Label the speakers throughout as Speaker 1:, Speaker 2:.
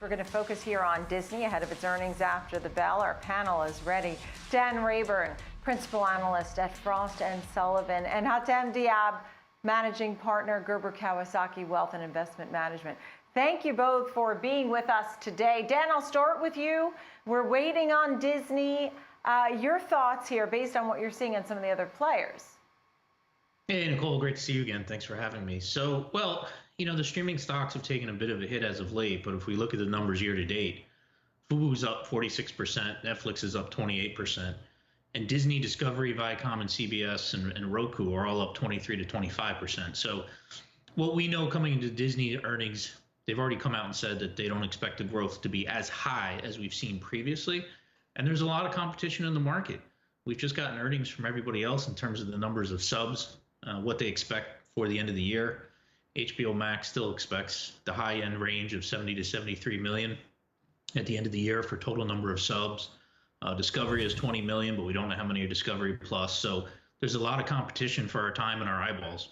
Speaker 1: We're going to focus here on Disney ahead of its earnings after the bell. Our panel is ready. Dan Rayburn, principal analyst at Frost & Sullivan, and Hatem Dhiab, managing partner, Gerber Kawasaki Wealth and Investment Management. Thank you both for being with us today. Dan, I'll start with you. We're waiting on Disney. Your thoughts here based on what you're seeing on some of the other players.
Speaker 2: Hey, Nicole, great to see you again. Thanks for having me. So, well, the streaming stocks have taken a bit of a hit as of late, but if we look at the numbers year to date, Fubo's up 46%, Netflix is up 28%, and Disney, Discovery, Viacom, and CBS and Roku are all up 23 to 25%. So what we know coming into Disney earnings, they've already come out and said that they don't expect the growth to be as high as we've seen previously, and there's a lot of competition in the market. We've just gotten earnings from everybody else in terms of the numbers of subs, what they expect for the end of the year. HBO Max still expects the high-end range of 70 to 73 million at the end of the year for total number of subs. Discovery is 20 million, but we don't know how many are Discovery Plus. So there's a lot of competition for our time and our eyeballs.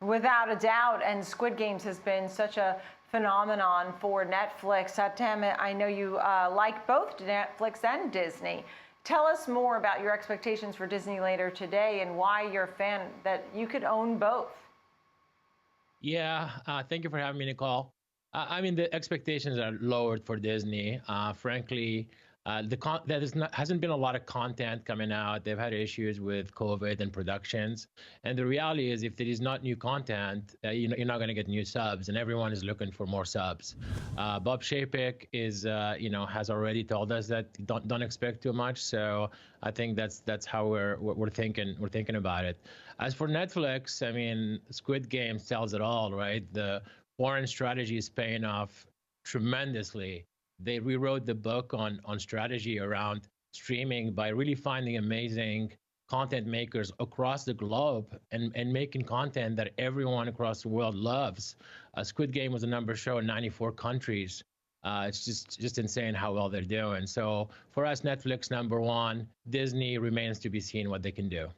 Speaker 1: Without a doubt, and Squid Games has been such a phenomenon for Netflix. Hatem, I know you like both Netflix and Disney. Tell us more about your expectations for Disney later today and why you're a fan that you could own both.
Speaker 3: Yeah, thank you for having me, Nicole. I mean, the expectations are lowered for Disney. Frankly, hasn't been a lot of content coming out. They've had issues with COVID and productions. And the reality is, if there is not new content, you're not going to get new subs, and everyone is looking for more subs. Bob Chapek is, has already told us that don't expect too much. So I think that's how we're thinking about it. As for Netflix, I mean, Squid Game tells it all, right? The foreign strategy is paying off tremendously. They rewrote the book on strategy around streaming by really finding amazing content makers across the globe and making content that everyone across the world loves. Squid Game was a number show in 94 countries. It's just insane how well they're doing. So for us, Netflix #1, Disney remains to be seen what they can do.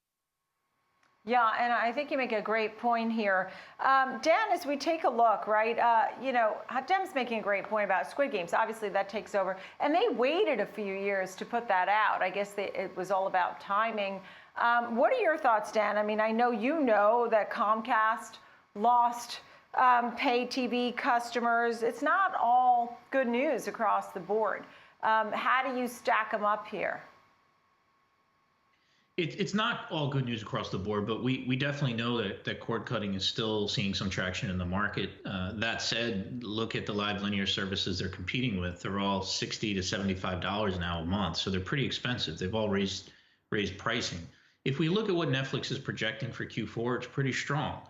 Speaker 1: Yeah, and I think you make a great point here. Dan, as we take a look, right, Hatem's making a great point about Squid Games. Obviously, that takes over. And they waited a few years to put that out. I guess it was all about timing. What are your thoughts, Dan? I mean, I know you know that Comcast lost pay TV customers. It's not all good news across the board. How do you stack them up here?
Speaker 2: It's not all good news across the board, but we definitely know that cord cutting is still seeing some traction in the market. That said, look at the live linear services they're competing with. They're all $60 to $75 now a month, so they're pretty expensive. They've all raised pricing. If we look at what Netflix is projecting for Q4, it's pretty strong.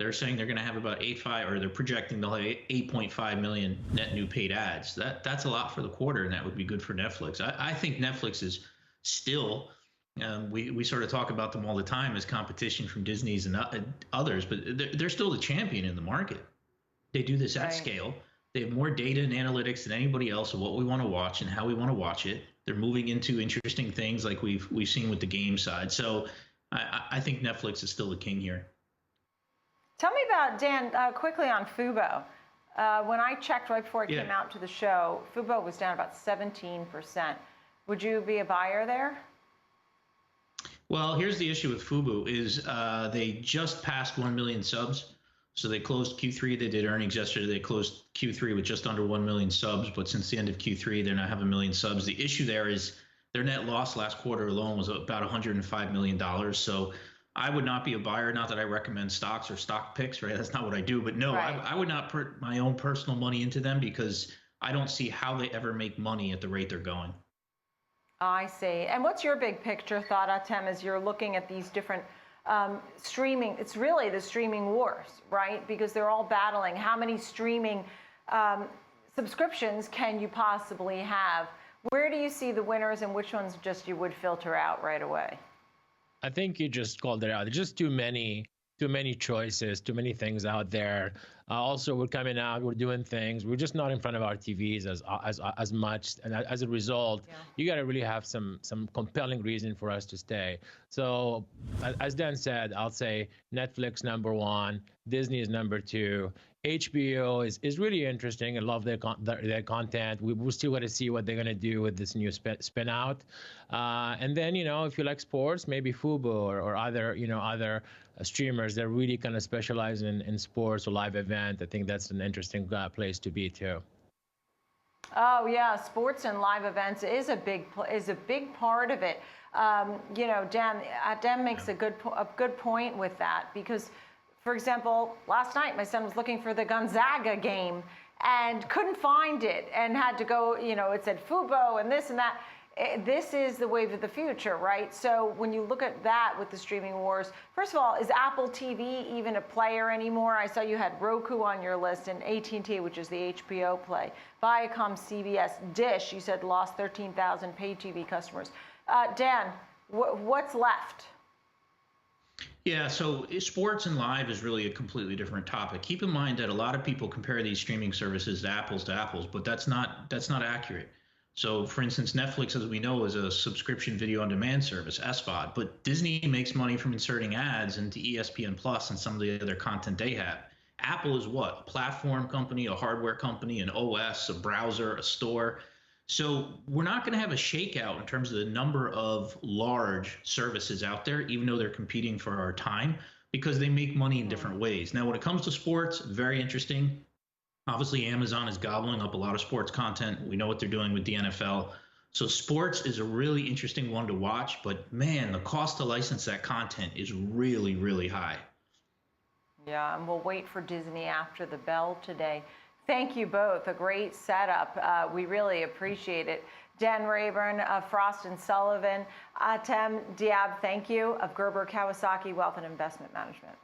Speaker 2: They're saying they're going to have about 8.5, or they're projecting they'll have 8.5 million net new paid ads. That's a lot for the quarter, and that would be good for Netflix. I think Netflix is still. We sort of talk about them all the time as competition from Disney's and others, but they're still the champion in the market. They do this at scale. They have more data and analytics than anybody else of what we want to watch and how we want to watch it. They're moving into interesting things like we've seen with the game side. So I think Netflix is still the king here.
Speaker 1: Tell me about, Dan, quickly on Fubo. When I checked right before it came out to the show, Fubo was down about 17%. Would you be a buyer there?
Speaker 2: Well, here's the issue with Fubo is they just passed 1 million subs. So they closed Q3. They did earnings yesterday. They closed Q3 with just under 1 million subs. But since the end of Q3, they now have 1 million subs. The issue there is their net loss last quarter alone was about $105 million. So I would not be a buyer. Not that I recommend stocks or stock picks, right? That's not what I do. But no, I would not put my own personal money into them because I don't see how they ever make money at the rate they're going.
Speaker 1: I see. And what's your big picture thought, Hatem, as you're looking at these different streaming? It's really the streaming wars, right? Because they're all battling. How many streaming subscriptions can you possibly have? Where do you see the winners and which ones just you would filter out right away?
Speaker 3: I think you just called it out. There's just too many choices, too many things out there. Also, we're coming out, we're doing things. We're just not in front of our TVs as much, and as a result, you got to really have some compelling reason for us to stay. So, as Dan said, I'll say Netflix #1, Disney is #2. HBO is really interesting. I love their content. We'll still got to see what they're going to do with this new spin out. And then, if you like sports, maybe Fubo or other, other streamers that really kind of specialize in sports or live event. I think that's an interesting place to be too.
Speaker 1: Oh yeah, sports and live events is a big part of it. Dan makes a good point with that, because, for example, last night my son was looking for the Gonzaga game and couldn't find it, and had to go. It said Fubo and this and that. This is the wave of the future, right? So when you look at that with the streaming wars, first of all, is Apple TV even a player anymore? I saw you had Roku on your list, and AT&T, which is the HBO play. Viacom, CBS, Dish, you said lost 13,000 paid TV customers. Dan, what's left?
Speaker 2: Yeah, so sports and live is really a completely different topic. Keep in mind that a lot of people compare these streaming services to apples, but that's not accurate. So, for instance, Netflix, as we know, is a subscription video on demand service, SVOD, but Disney makes money from inserting ads into ESPN Plus and some of the other content they have. Apple is what? A platform company, a hardware company, an OS, a browser, a store. So we're not going to have a shakeout in terms of the number of large services out there, even though they're competing for our time, because they make money in different ways. Now, when it comes to sports, very interesting. Obviously, Amazon is gobbling up a lot of sports content. We know what they're doing with the NFL. So sports is a really interesting one to watch, but man, the cost to license that content is really, really high. Yeah,
Speaker 1: and we'll wait for Disney after the bell today. Thank you both. A great setup. We really appreciate it. Dan Rayburn of Frost & Sullivan. Hatem Dhiab, thank you, of Gerber Kawasaki Wealth and Investment Management.